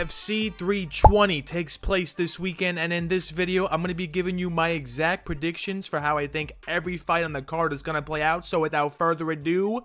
UFC 320 takes place this weekend, and in this video, I'm going to be giving you my exact predictions for how I think every fight on the card is going to play out. So without further ado,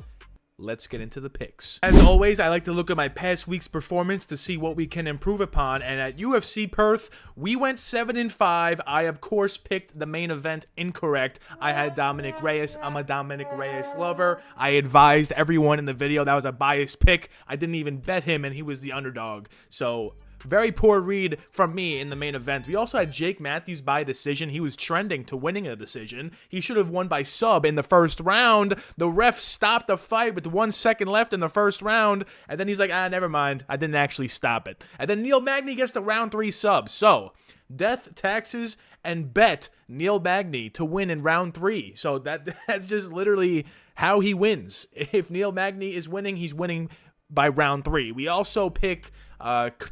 let's get into the picks. As always, I like to look at my past week's performance to see what we can improve upon, and at UFC Perth, we went 7-5. I, of course, picked the main event incorrect. I had Dominic Reyes. I'm a Dominic Reyes lover. I advised everyone in the video that was a biased pick. I didn't even bet him, and he was the underdog. So very poor read from me in the main event. We also had Jake Matthews by decision. He was trending to winning a decision. He should have won by sub in the first round. The ref stopped the fight with 1 second left in the first round, and then he's like, never mind. I didn't actually stop it. And then Neil Magny gets the round 3 sub. So, death, taxes, and bet Neil Magny to win in round 3. So that's just literally how he wins. If Neil Magny is winning, he's winning by round 3. We also picked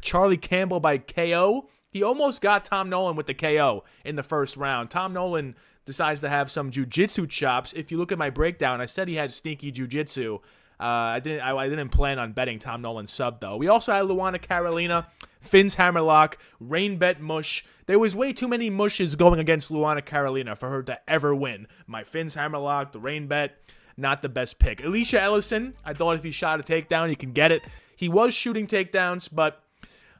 Charlie Campbell by KO. He almost got Tom Nolan with the KO in the first round. Tom Nolan decides to have some jiu-jitsu chops. If you look at my breakdown, I said he had sneaky jiu-jitsu. I didn't plan on betting Tom Nolan sub, though. We also had Luana Carolina, Finn's Hammerlock, Rain Bet Mush. There was way too many mushes going against Luana Carolina for her to ever win. My Finn's Hammerlock, the Rain Bet, not the best pick. Alicia Ellison, I thought if he shot a takedown, he can get it. He was shooting takedowns, but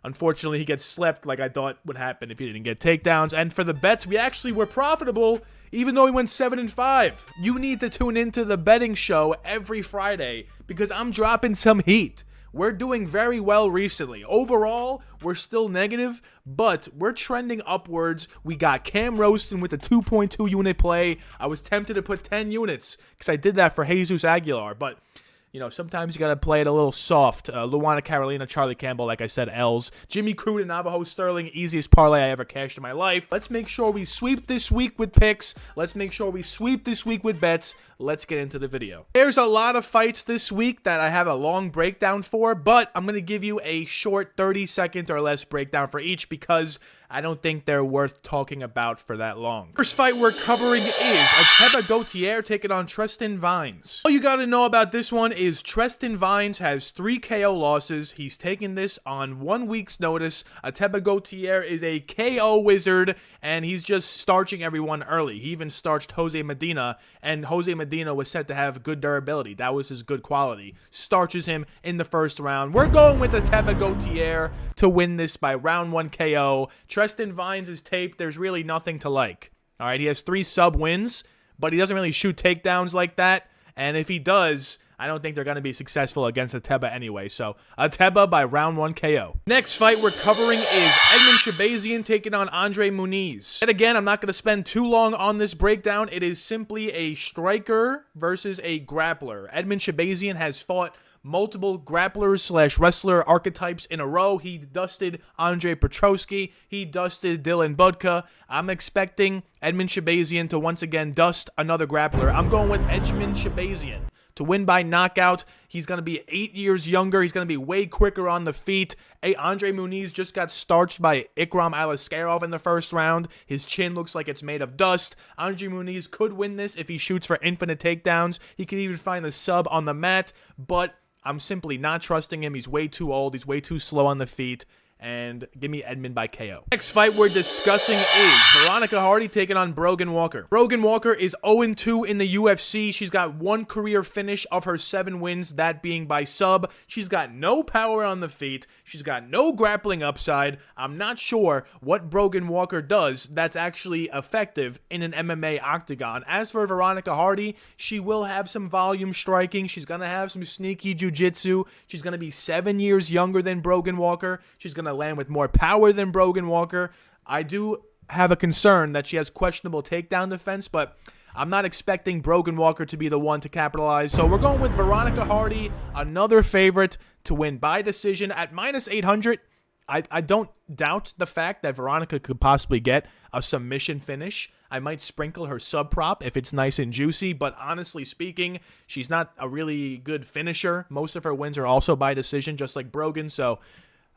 unfortunately, he gets slept like I thought would happen if he didn't get takedowns. And for the bets, we actually were profitable, even though we went 7-5. You need to tune into the betting show every Friday because I'm dropping some heat. We're doing very well recently. Overall, we're still negative, but we're trending upwards. We got Cam Roaston with a 2.2 unit play. I was tempted to put 10 units because I did that for Jesus Aguilar, but you know, sometimes you got to play it a little soft. Luana Carolina, Charlie Campbell, like I said, L's. Jimmy Crude and Navajo Sterling, easiest parlay I ever cashed in my life. Let's make sure we sweep this week with picks. Let's make sure we sweep this week with bets. Let's get into the video. There's a lot of fights this week that I have a long breakdown for, but I'm going to give you a short 30-second or less breakdown for each because I don't think they're worth talking about for that long. First fight we're covering is Ateba Gautier taking on Tre'ston Vines. All you got to know about this one is Tre'ston Vines has 3 KO losses. He's taking this on 1 week's notice. Ateba Gautier is a KO wizard, and he's just starching everyone early. He even starched Jose Medina, and Jose Medina was said to have good durability. That was his good quality. Starches him in the first round. We're going with Ateba Gautier to win this by round 1 KO. Tre'ston Vines is taped. There's really nothing to like. All right, he has 3 sub wins, but he doesn't really shoot takedowns like that. And if he does, I don't think they're going to be successful against Ateba anyway. So, Ateba by round 1 KO. Next fight we're covering is Edmen Shahbazyan taking on Andre Muniz. And again, I'm not going to spend too long on this breakdown. It is simply a striker versus a grappler. Edmen Shahbazyan has fought multiple grapplers / wrestler archetypes in a row. He dusted Andre Petrosky. He dusted Dylan Budka. I'm expecting Edmen Shahbazyan to once again dust another grappler. I'm going with Edmen Shahbazyan to win by knockout. He's going to be 8 years younger. He's going to be way quicker on the feet. Andre Muniz just got starched by Ikram Aliskerov in the first round. His chin looks like it's made of dust. Andre Muniz could win this if he shoots for infinite takedowns. He could even find the sub on the mat, but I'm simply not trusting him. He's way too old. He's way too slow on the feet. And give me Edmen by KO. Next fight we're discussing is Veronica Hardy taking on Brogan Walker. Brogan Walker is 0-2 in the UFC. She's got 1 career finish of her 7 wins, that being by sub. She's got no power on the feet. She's got no grappling upside. I'm not sure what Brogan Walker does that's actually effective in an MMA octagon. As for Veronica Hardy, she will have some volume striking. She's going to have some sneaky jiu-jitsu. She's going to be 7 years younger than Brogan Walker. She's going to land with more power than Brogan Walker. I do have a concern that she has questionable takedown defense, but I'm not expecting Brogan Walker to be the one to capitalize. So we're going with Veronica Hardy, another favorite to win by decision at -800. I don't doubt the fact that Veronica could possibly get a submission finish. I might sprinkle her sub prop if it's nice and juicy, but honestly speaking, she's not a really good finisher. Most of her wins are also by decision, just like Brogan, so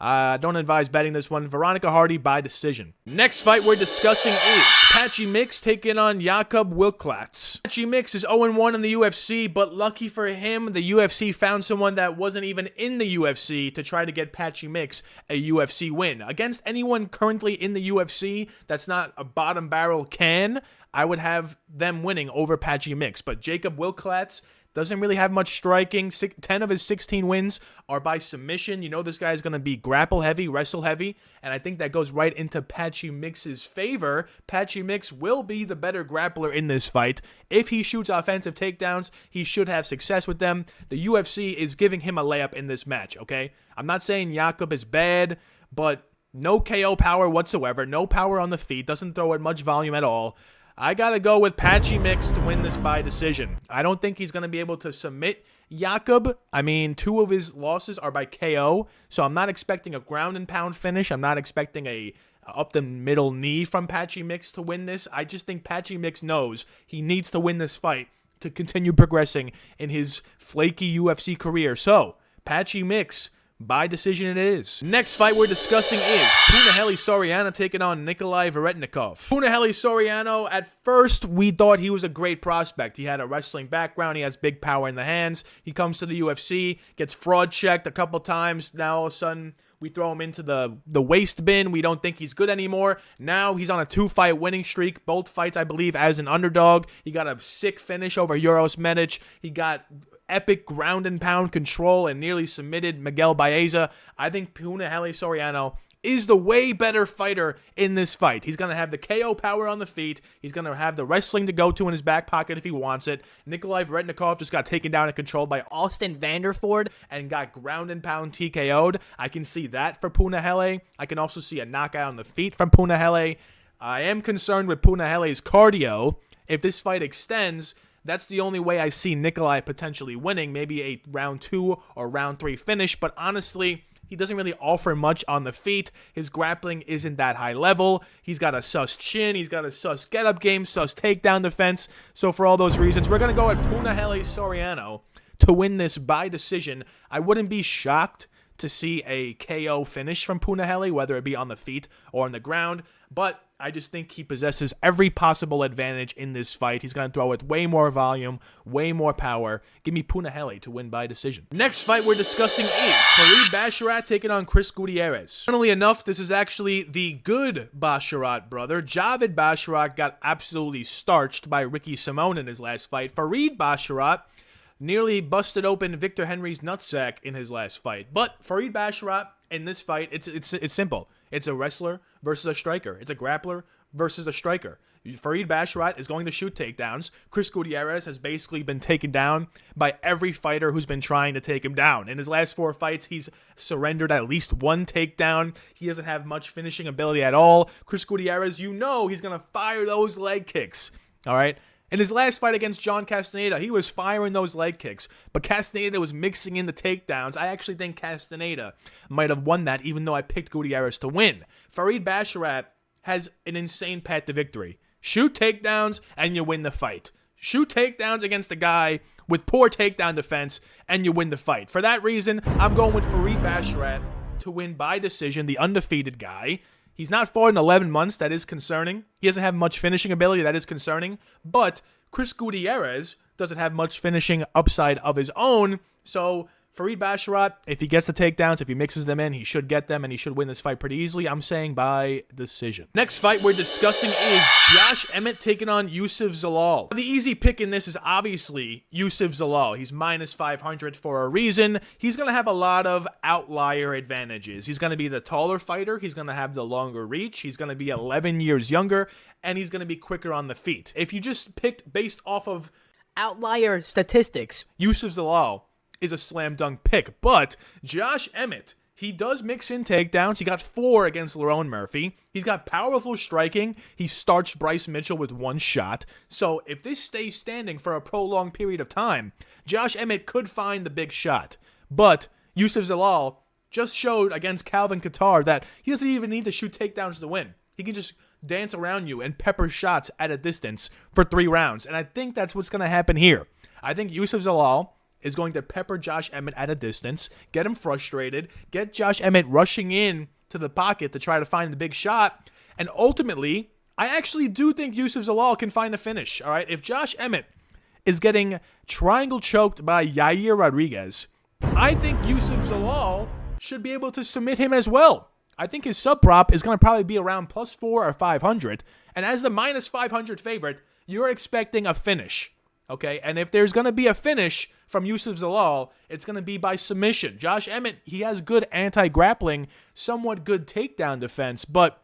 Don't advise betting this one. Veronica Hardy by decision. Next fight we're discussing is Patchy Mix taking on Jakub Wikłacz. Patchy Mix is 0-1 in the UFC, but lucky for him, the UFC found someone that wasn't even in the UFC to try to get Patchy Mix a UFC win. Against anyone currently in the UFC that's not a bottom barrel can, I would have them winning over Patchy Mix. But Jakub Wikłacz doesn't really have much striking. 10 of his 16 wins are by submission. You know this guy is going to be grapple heavy, wrestle heavy, and I think that goes right into Patchy Mix's favor. Patchy Mix will be the better grappler in this fight. If he shoots offensive takedowns, he should have success with them. The UFC is giving him a layup in this match, okay? I'm not saying Jakub is bad, but no KO power whatsoever. No power on the feet. Doesn't throw at much volume at all. I gotta go with Patchy Mix to win this by decision. I don't think he's gonna be able to submit Jakub. I mean, 2 of his losses are by KO, so I'm not expecting a ground and pound finish. I'm not expecting a up the middle knee from Patchy Mix to win this. I just think Patchy Mix knows he needs to win this fight to continue progressing in his flaky UFC career. So, Patchy Mix, by decision it is. Next fight we're discussing is Punahele Soriano taking on Nikolay Veretennikov. Punahele Soriano, at first we thought he was a great prospect. He had a wrestling background. He has big power in the hands. He comes to the UFC, gets fraud checked a couple times. Now all of a sudden we throw him into the waste bin. We don't think he's good anymore. Now he's on a 2-fight winning streak. Both fights, I believe, as an underdog. He got a sick finish over Uros Medic. He got epic ground and pound control and nearly submitted Miguel Baeza. I think Punahele Soriano is the way better fighter in this fight. He's going to have the KO power on the feet. He's going to have the wrestling to go to in his back pocket if he wants it. Nikolay Veretennikov just got taken down and controlled by Austin Vanderford and got ground and pound TKO'd. I can see that for Punahele. I can also see a knockout on the feet from Punahele. I am concerned with Punahele's cardio. If this fight extends, that's the only way I see Nikolay potentially winning. Maybe a round 2 or round 3 finish. But honestly, he doesn't really offer much on the feet. His grappling isn't that high level. He's got a sus chin. He's got a sus get-up game, sus takedown defense. So for all those reasons, we're going to go at Punahele Soriano to win this by decision. I wouldn't be shocked to see a KO finish from Punahele, whether it be on the feet or on the ground. But I just think he possesses every possible advantage in this fight. He's going to throw with way more volume, way more power. Give me Punahele to win by decision. Next fight we're discussing is Farid Basharat taking on Chris Gutierrez. Funnily enough, this is actually the good Basharat brother. Javid Basharat got absolutely starched by Ricky Simone in his last fight. Farid Basharat nearly busted open Victor Henry's nutsack in his last fight. But Farid Basharat in this fight, it's simple. It's a wrestler versus a striker. It's a grappler versus a striker. Farid Basharat is going to shoot takedowns. Chris Gutierrez has basically been taken down by every fighter who's been trying to take him down. In his last 4 fights, he's surrendered at least 1 takedown. He doesn't have much finishing ability at all. Chris Gutierrez, you know he's going to fire those leg kicks. All right? In his last fight against John Castaneda, he was firing those leg kicks, but Castaneda was mixing in the takedowns. I actually think Castaneda might have won that, even though I picked Gutierrez to win. Farid Basharat has an insane path to victory. Shoot takedowns, and you win the fight. Shoot takedowns against a guy with poor takedown defense, and you win the fight. For that reason, I'm going with Farid Basharat to win by decision, the undefeated guy. He's not fought in 11 months. That is concerning. He doesn't have much finishing ability. That is concerning. But Chris Gutierrez doesn't have much finishing upside of his own. So Farid Basharat, if he gets the takedowns, if he mixes them in, he should get them, and he should win this fight pretty easily. I'm saying by decision. Next fight we're discussing is Josh Emmett taking on Youssef Zalaal. The easy pick in this is obviously Youssef Zalaal. He's minus 500 for a reason. He's going to have a lot of outlier advantages. He's going to be the taller fighter. He's going to have the longer reach. He's going to be 11 years younger, and he's going to be quicker on the feet. If you just picked based off of outlier statistics, Youssef Zalaal is a slam dunk pick. But Josh Emmett, he does mix in takedowns. He got 4 against Lerone Murphy. He's got powerful striking. He starched Bryce Mitchell with 1 shot. So if this stays standing for a prolonged period of time, Josh Emmett could find the big shot. But Youssef Zalaal just showed against Calvin Kattar that he doesn't even need to shoot takedowns to win. He can just dance around you and pepper shots at a distance for 3 rounds. And I think that's what's going to happen here. I think Youssef Zalaal is going to pepper Josh Emmett at a distance, get him frustrated, get Josh Emmett rushing in to the pocket to try to find the big shot, and ultimately, I actually do think Youssef Zalaal can find a finish, all right? If Josh Emmett is getting triangle choked by Yair Rodriguez, I think Youssef Zalaal should be able to submit him as well. I think his sub prop is going to probably be around +4 or 500, and as the -500 favorite, you're expecting a finish, okay? And if there's going to be a finish from Youssef Zalaal, it's going to be by submission. Josh Emmett, he has good anti-grappling, somewhat good takedown defense, but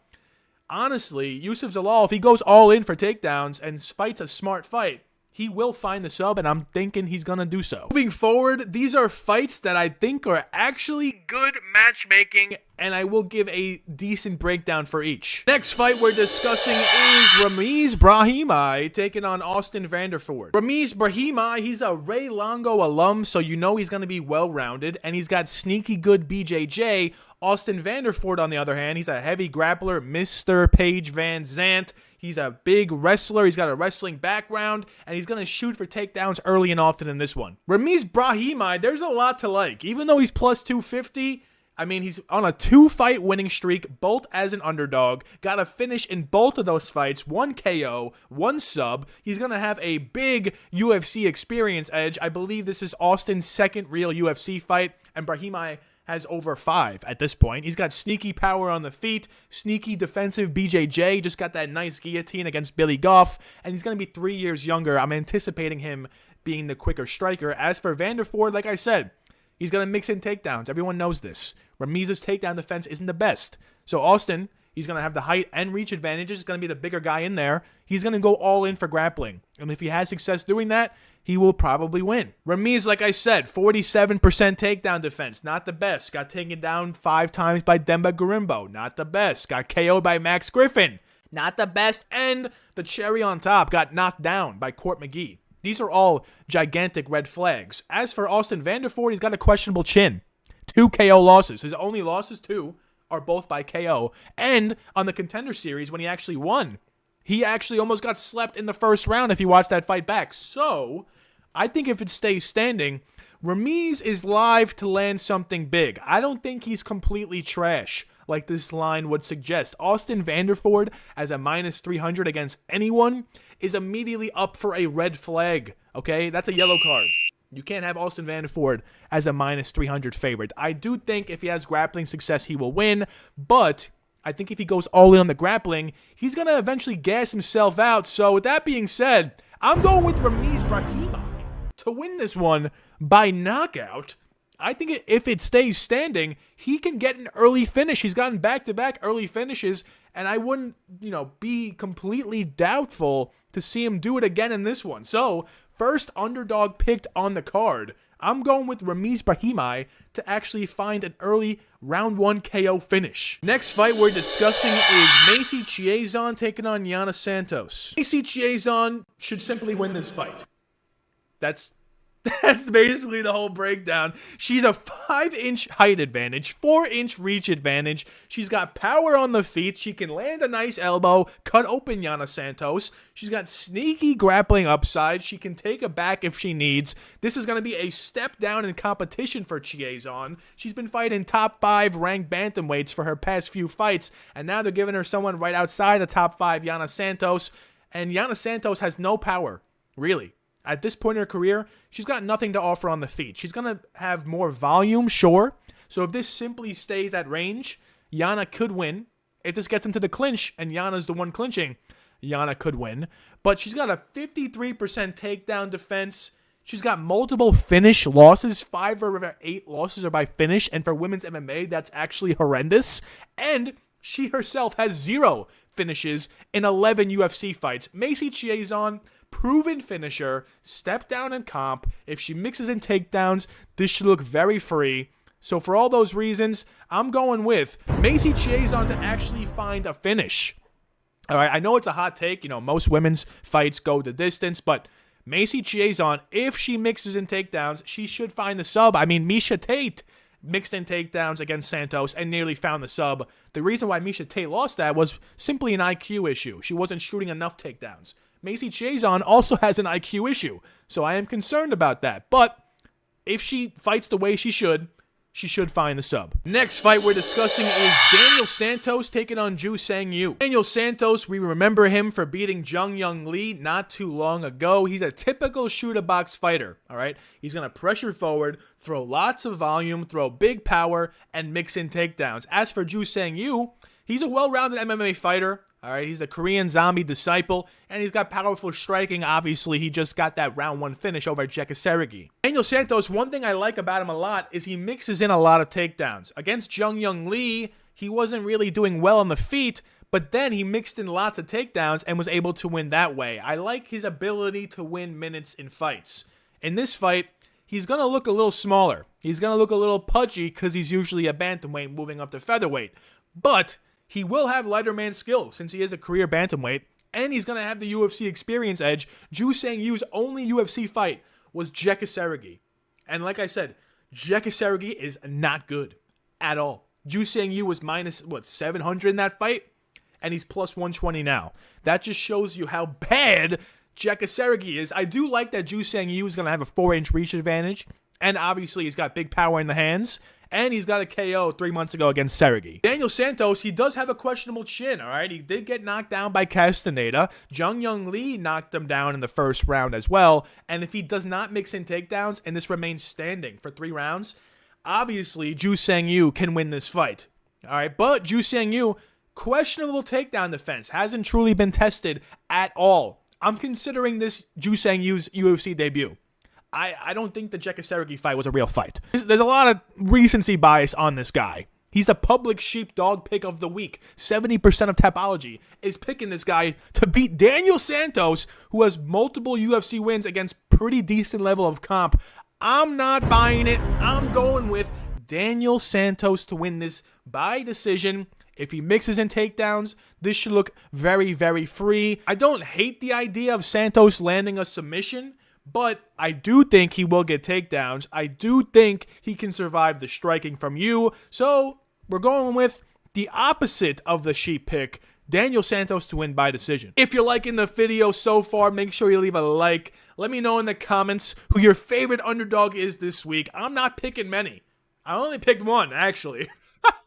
honestly, Youssef Zalaal, if he goes all in for takedowns and fights a smart fight, he will find the sub, and I'm thinking he's going to do so. Moving forward, these are fights that I think are actually good matchmaking, and I will give a decent breakdown for each. Next fight we're discussing is Ramiz Brahimaj taking on Austin Vanderford. Ramiz Brahimaj, he's a Ray Longo alum, so you know he's going to be well-rounded, and he's got sneaky good BJJ. Austin Vanderford, on the other hand, he's a heavy grappler, Mr. Paige Van Zant. He's a big wrestler. He's got a wrestling background, and he's going to shoot for takedowns early and often in this one. Ramiz Brahimaj, there's a lot to like. Even though he's +250, I mean, he's on a 2-fight winning streak, both as an underdog. Got a finish in both of those fights, 1 KO, 1 sub. He's going to have a big UFC experience edge. I believe this is Austin's second real UFC fight, and Brahimaj has over 5 at this point. He's got sneaky power on the feet, sneaky defensive BJJ, just got that nice guillotine against Billy Goff, and he's going to be 3 years younger. I'm anticipating him being the quicker striker. As for Vanderford, like I said, he's going to mix in takedowns. Everyone knows this. Ramiz's takedown defense isn't the best. So Austin, he's going to have the height and reach advantages. He's going to be the bigger guy in there. He's going to go all in for grappling. And if he has success doing that, he will probably win. Ramiz, like I said, 47% takedown defense. Not the best. Got taken down 5 times by Demba Gorimbo. Not the best. Got KO'd by Max Griffin. Not the best. And the cherry on top, got knocked down by Court McGee. These are all gigantic red flags. As for Austin Vanderford, he's got a questionable chin. 2 KO losses. His only losses, 2, are both by KO. And on the Contender Series, when he actually won, he actually almost got slept in the first round if you watch that fight back. So I think if it stays standing, Ramiz is live to land something big. I don't think he's completely trash like this line would suggest. Austin Vanderford as a -300 against anyone is immediately up for a red flag, okay? That's a yellow card. You can't have Austin Vanderford as a -300 favorite. I do think if he has grappling success, he will win, but I think if he goes all in on the grappling, he's going to eventually gas himself out. So with that being said, I'm going with Ramiz Brahimaj to win this one by knockout. I think if it stays standing, he can get an early finish. He's gotten back-to-back early finishes, and I wouldn't, be completely doubtful to see him do it again in this one. So, first underdog picked on the card. I'm going with Ramiz Brahimaj to actually find an early round 1 KO finish. Next fight we're discussing is Macy Chiasson taking on Yana Santos. Macy Chiasson should simply win this fight. That's basically the whole breakdown. She's a 5-inch height advantage, 4-inch reach advantage. She's got power on the feet. She can land a nice elbow, cut open Yana Santos. She's got sneaky grappling upside. She can take a back if she needs. This is going to be a step down in competition for Chiasson. She's been fighting top 5 ranked bantamweights for her past few fights, and now they're giving her someone right outside the top 5, Yana Santos. And Yana Santos has no power, really. At this point in her career, she's got nothing to offer on the feet. She's going to have more volume, sure. So if this simply stays at range, Yana could win. If this gets into the clinch and Yana's the one clinching, Yana could win. But she's got a 53% takedown defense. She's got multiple finish losses. 5 of her 8 losses are by finish. And for women's MMA, that's actually horrendous. And she herself has 0 finishes in 11 UFC fights. Macy Chiasson, proven finisher, step down in comp. If she mixes in takedowns, this should look very free. So for all those reasons, I'm going with Macy Chiasson to actually find a finish. All right, I know it's a hot take. Most women's fights go the distance, but Macy Chiasson, if she mixes in takedowns, she should find the sub. I mean, Miesha Tate mixed in takedowns against Santos and nearly found the sub. The reason why Miesha Tate lost that was simply an IQ issue. She wasn't shooting enough takedowns. Macy Chiasson also has an IQ issue, so I am concerned about that. But if she fights the way she should find the sub. Next fight we're discussing is Daniel Santos taking on Ju Sang-yu. Daniel Santos, we remember him for beating Jung Young Lee not too long ago. He's a typical shoot a box fighter, all right? He's going to pressure forward, throw lots of volume, throw big power, and mix in takedowns. As for Ju Sang-yu, he's a well-rounded MMA fighter. All right, he's a Korean zombie disciple, and he's got powerful striking. Obviously, he just got that round 1 finish over Jekasaragi. Daniel Santos, one thing I like about him a lot is he mixes in a lot of takedowns. Against Jung Young Lee, he wasn't really doing well on the feet, but then he mixed in lots of takedowns and was able to win that way. I like his ability to win minutes in fights. In this fight, he's going to look a little smaller. He's going to look a little pudgy because he's usually a bantamweight moving up to featherweight. But he will have lighter man skill since he is a career bantamweight, and he's going to have the UFC experience edge. Ju Sang-yu's only UFC fight was Jekasaragi. And like I said, Jekasaragi is not good at all. Ju Sang-yu was minus, 700 in that fight? And he's plus 120 now. That just shows you how bad Jekasaragi is. I do like that Ju Sang-yu is going to have a 4-inch reach advantage, and obviously he's got big power in the hands. And he's got a KO 3 months ago against Sergey. Daniel Santos, he does have a questionable chin, all right? He did get knocked down by Castaneda. Jung Young Lee knocked him down in the first round as well. And if he does not mix in takedowns and this remains standing for 3 rounds, obviously Ju Sang-yu can win this fight. All right, but Ju Sang-yu, questionable takedown defense, hasn't truly been tested at all. I'm considering this Ju Sang-yu's UFC debut. I don't think the Jekasaragi fight was a real fight. There's a lot of recency bias on this guy. He's the public sheepdog pick of the week. 70% of Tapology is picking this guy to beat Daniel Santos, who has multiple UFC wins against pretty decent level of comp. I'm not buying it. I'm going with Daniel Santos to win this by decision. If he mixes in takedowns, this should look very, very free. I don't hate the idea of Santos landing a submission, but I do think he will get takedowns. I do think he can survive the striking from you. So we're going with the opposite of the sheep pick, Daniel Santos to win by decision. If you're liking the video so far, make sure you leave a like. Let me know in the comments who your favorite underdog is this week. I'm not picking many. I only picked one, actually.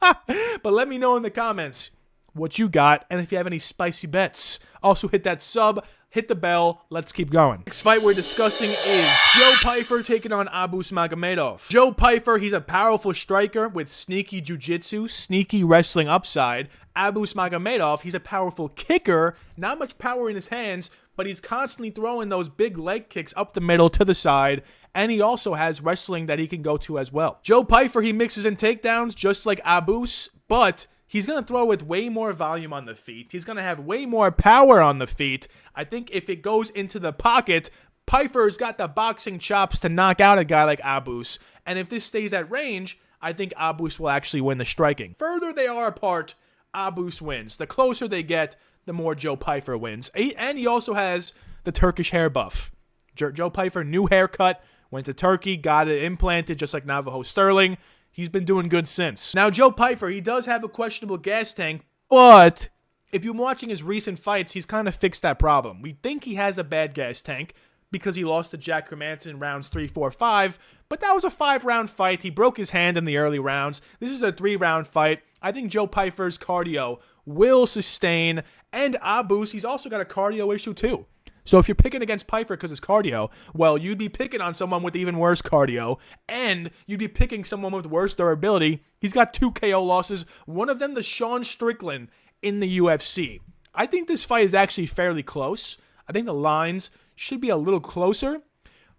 But let me know in the comments what you got and if you have any spicy bets. Also hit that sub. Hit the bell. Let's keep going. Next fight we're discussing is Joe Pyfer taking on Abus Magomedov. Joe Pyfer, he's a powerful striker with sneaky jiu-jitsu, sneaky wrestling upside. Abus Magomedov, he's a powerful kicker, not much power in his hands, but he's constantly throwing those big leg kicks up the middle to the side, and he also has wrestling that he can go to as well. Joe Pyfer, he mixes in takedowns just like Abus, but he's going to throw with way more volume on the feet. He's going to have way more power on the feet. I think if it goes into the pocket, Pyfer's got the boxing chops to knock out a guy like Abus. And if this stays at range, I think Abus will actually win the striking. Further they are apart, Abus wins. The closer they get, the more Joe Pyfer wins. And he also has the Turkish hair buff. Joe Pyfer, new haircut, went to Turkey, got it implanted just like Navajo Sterling. He's been doing good since. Now, Joe Pyfer, he does have a questionable gas tank, but if you're watching his recent fights, he's kind of fixed that problem. We think he has a bad gas tank because he lost to Jack Hermanson in rounds 3, 4, 5, but that was a 5-round fight. He broke his hand in the early rounds. This is a 3-round fight. I think Joe Pyfer's cardio will sustain, and Abus, he's also got a cardio issue too. So if you're picking against Pyfer because it's cardio, well, you'd be picking on someone with even worse cardio, and you'd be picking someone with worse durability. He's got 2 KO losses, one of them to Sean Strickland in the UFC. I think this fight is actually fairly close. I think the lines should be a little closer,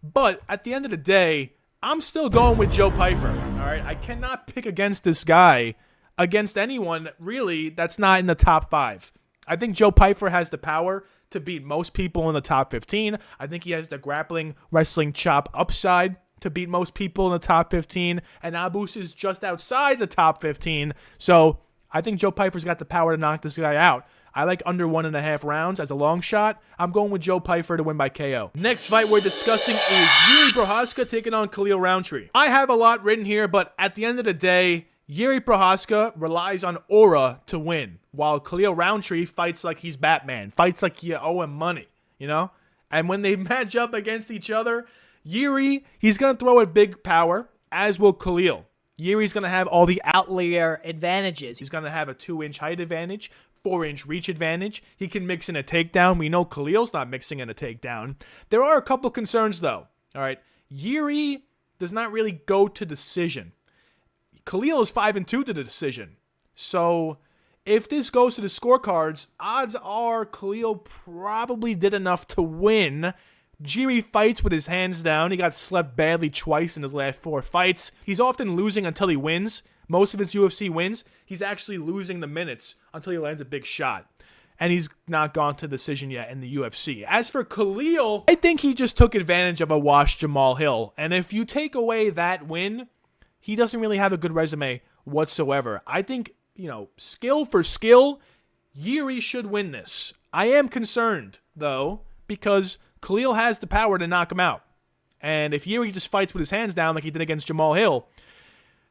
but at the end of the day, I'm still going with Joe Pyfer, all right? I cannot pick against this guy, against anyone, really, that's not in the top 5. I think Joe Pyfer has the power to beat most people in the top 15. I think he has the grappling, wrestling chop upside to beat most people in the top 15. And Abus is just outside the top 15. So I think Joe Pyfer's got the power to knock this guy out. I like under 1.5 rounds as a long shot. I'm going with Joe Pyfer to win by KO. Next fight we're discussing is Jiri Prochazka taking on Khalil Rountree. I have a lot written here, but at the end of the day, Jiri Prochazka relies on aura to win, while Khalil Rountree fights like he's Batman, fights like you owe him money, you know? And when they match up against each other, Jiri, he's going to throw at big power, as will Khalil. Yuri's going to have all the outlier advantages. He's going to have a 2-inch height advantage, 4-inch reach advantage. He can mix in a takedown. We know Khalil's not mixing in a takedown. There are a couple concerns, though. All right. Jiri does not really go to decision. Khalil is 5-2 to the decision. So if this goes to the scorecards, odds are Khalil probably did enough to win. Jiri fights with his hands down. He got slept badly twice in his last 4 fights. He's often losing until he wins. Most of his UFC wins, he's actually losing the minutes until he lands a big shot. And he's not gone to decision yet in the UFC. As for Khalil, I think he just took advantage of a washed Jamal Hill. And if you take away that win, he doesn't really have a good resume whatsoever. I think, skill for skill, Jiri should win this. I am concerned, though, because Khalil has the power to knock him out. And if Jiri just fights with his hands down like he did against Jamal Hill,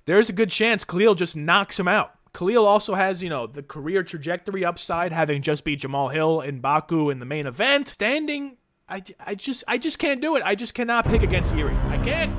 there's a good chance Khalil just knocks him out. Khalil also has, the career trajectory upside, having just beat Jamal Hill in Baku in the main event. Standing, I just can't do it. I just cannot pick against Jiri. I can't.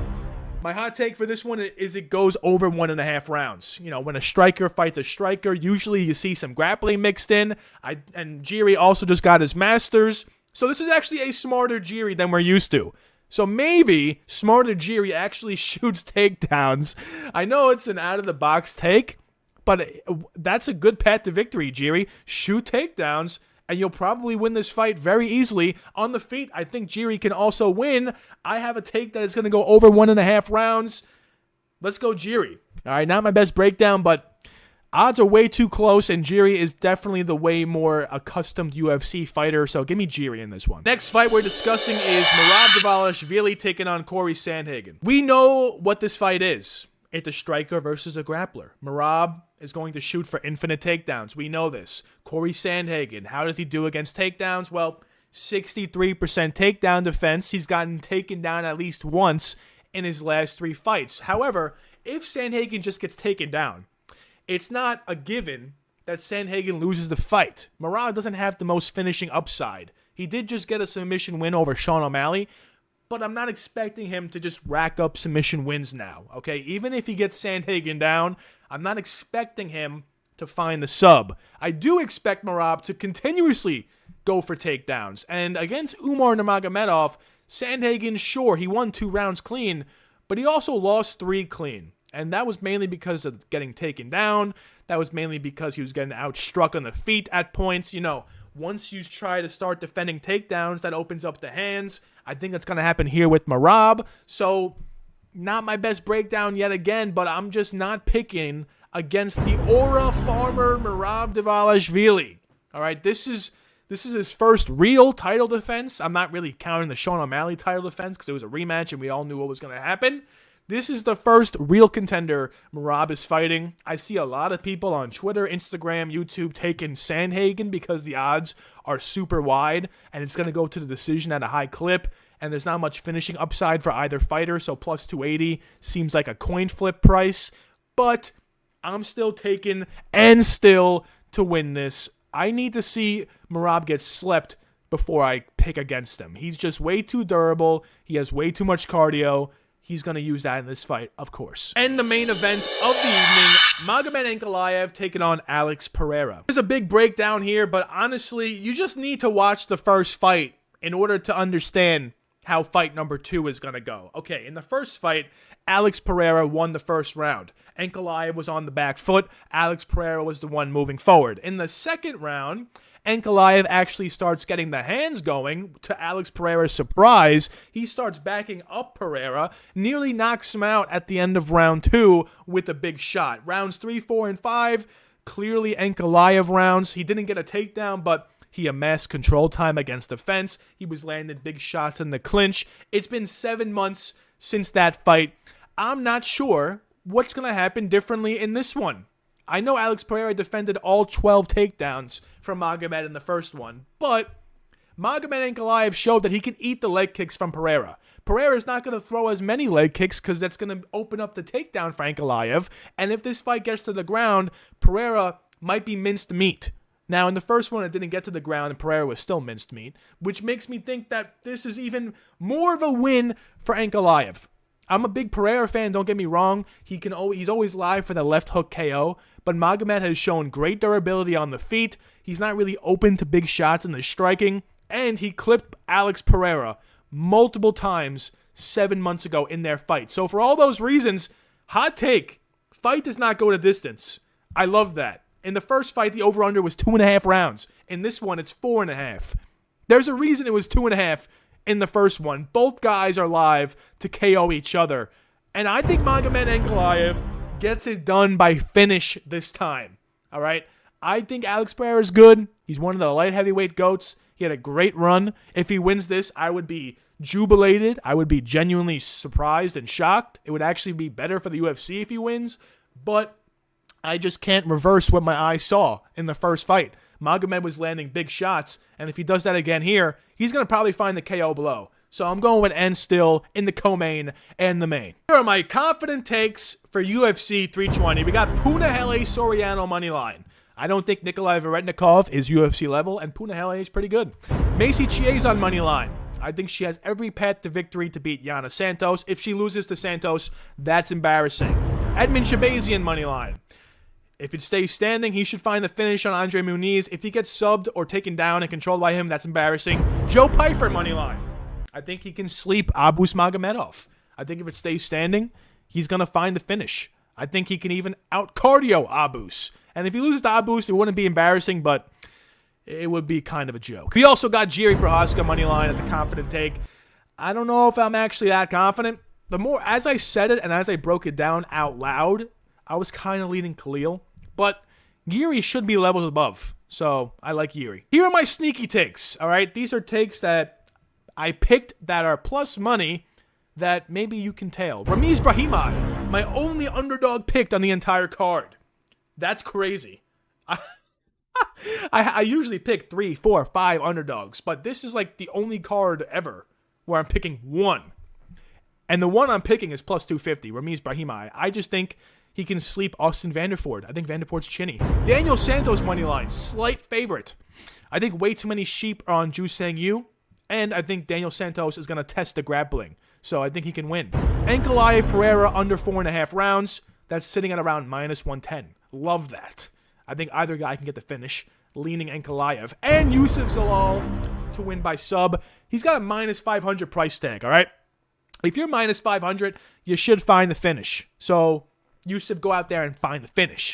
My hot take for this one is it goes over 1.5 rounds. When a striker fights a striker, usually you see some grappling mixed in. And Jiri also just got his masters. So this is actually a smarter Jiri than we're used to. So maybe smarter Jiri actually shoots takedowns. I know it's an out-of-the-box take, but that's a good path to victory, Jiri. Shoot takedowns, and you'll probably win this fight very easily. On the feet, I think Jiri can also win. I have a take that is going to go over 1.5 rounds. Let's go Jiri. All right, not my best breakdown, but odds are way too close, and Jiri is definitely the way more accustomed UFC fighter, so give me Jiri in this one. Next fight we're discussing is Merab taking on Corey Sandhagen. We know what this fight is. It's a striker versus a grappler. Merab is going to shoot for infinite takedowns. We know this. Corey Sandhagen, how does he do against takedowns? Well, 63% takedown defense. He's gotten taken down at least once in his last 3 fights. However, if Sandhagen just gets taken down, it's not a given that Sandhagen loses the fight. Merab doesn't have the most finishing upside. He did just get a submission win over Sean O'Malley, but I'm not expecting him to just rack up submission wins now, okay? Even if he gets Sandhagen down, I'm not expecting him to find the sub. I do expect Merab to continuously go for takedowns. And against Umar Nurmagomedov, Sandhagen, sure, he won 2 rounds clean, but he also lost 3 clean. And that was mainly because of getting taken down. That was mainly because he was getting outstruck on the feet at points. Once you try to start defending takedowns, that opens up the hands. I think that's going to happen here with Merab. So, not my best breakdown yet again, but I'm just not picking against the aura farmer Merab Dvalishvili. All right, this is his first real title defense. I'm not really counting the Sean O'Malley title defense because it was a rematch and we all knew what was going to happen. This is the first real contender Merab is fighting. I see a lot of people on Twitter, Instagram, YouTube taking Sandhagen because the odds are super wide and it's going to go to the decision at a high clip. And there's not much finishing upside for either fighter, so plus 280 seems like a coin flip price. But I'm still taking and still to win this. I need to see Merab get slept before I pick against him. He's just way too durable. He has way too much cardio. He's going to use that in this fight, of course. And the main event of the evening, Magomed Ankalaev taking on Alex Pereira. There's a big breakdown here, but honestly, you just need to watch the first fight in order to understand how fight number 2 is going to go. Okay, in the first fight, Alex Pereira won the first round. Ankalaev was on the back foot. Alex Pereira was the one moving forward. In the second round, Ankalaev actually starts getting the hands going. To Alex Pereira's surprise, he starts backing up Pereira, nearly knocks him out at the end of round 2 with a big shot. Rounds 3, 4, and 5, clearly Ankalaev rounds. He didn't get a takedown, but he amassed control time against the fence. He was landing big shots in the clinch. It's been 7 months since that fight. I'm not sure what's going to happen differently in this one. I know Alex Pereira defended all 12 takedowns from Magomed in the first one, but Magomed Ankalaev showed that he can eat the leg kicks from Pereira. Pereira is not going to throw as many leg kicks because that's going to open up the takedown for Ankalaev, and if this fight gets to the ground, Pereira might be minced meat. Now, in the first one, it didn't get to the ground, and Pereira was still minced meat, which makes me think that this is even more of a win for Ankalaev. I'm a big Pereira fan, don't get me wrong. He's always live for the left hook KO, but Magomed has shown great durability on the feet. He's not really open to big shots in the striking, and he clipped Alex Pereira multiple times 7 months ago in their fight. So for all those reasons, hot take, fight does not go to distance. I love that. In the first fight, the over-under was 2.5 rounds. In this one, it's 4.5. There's a reason it was 2.5 in the first one. Both guys are live to KO each other. And I think Magomed Ankalaev gets it done by finish this time. All right? I think Alex Pereira is good. He's one of the light heavyweight GOATs. He had a great run. If he wins this, I would be jubilated. I would be genuinely surprised and shocked. It would actually be better for the UFC if he wins. But I just can't reverse what my eyes saw in the first fight. Magomed was landing big shots, and if he does that again here, he's going to probably find the KO blow. So I'm going with N still in the co-main and the main. Here are my confident takes for UFC 320. We got Punahele Soriano money line. I don't think Nikolay Veretennikov is UFC level, and Punahele is pretty good. Macy Chiasson money line. I think she has every path to victory to beat Yana Santos. If she loses to Santos, that's embarrassing. Edmen Shahbazyan money line. If it stays standing, he should find the finish on Andre Muniz. If he gets subbed or taken down and controlled by him, that's embarrassing. Joe Pyfer money line. I think he can sleep Abus Magomedov. I think if it stays standing, he's going to find the finish. I think he can even out-cardio Abus. And if he loses to Abus, it wouldn't be embarrassing, but it would be kind of a joke. We also got Jiri Prochazka money line as a confident take. I don't know if I'm actually that confident. The more, as I said it and as I broke it down out loud, I was kind of leaning Khalil. But Jiri should be levels above, so I like Jiri. Here are my sneaky takes, all right? These are takes that I picked that are plus money that maybe you can tail. Ramiz Brahimaj, my only underdog picked on the entire card. That's crazy. I usually pick 3, 4, 5 underdogs, but this is like the only card ever where I'm picking one. And the one I'm picking is plus 250, Ramiz Brahimaj. I just think he can sleep Austin Vanderford. I think Vanderford's chinny. Daniel Santos money line, slight favorite. I think way too many sheep are on Ju Sang Yu, and I think Daniel Santos is going to test the grappling, so I think he can win. Ankalaev Pereira under 4.5 rounds. That's sitting at around minus 110. Love that. I think either guy can get the finish. Leaning Ankalaev. And Youssef Zalaal to win by sub. He's got a minus 500 price tag, all right? If you're minus 500, you should find the finish. So Youssef, go out there and find the finish.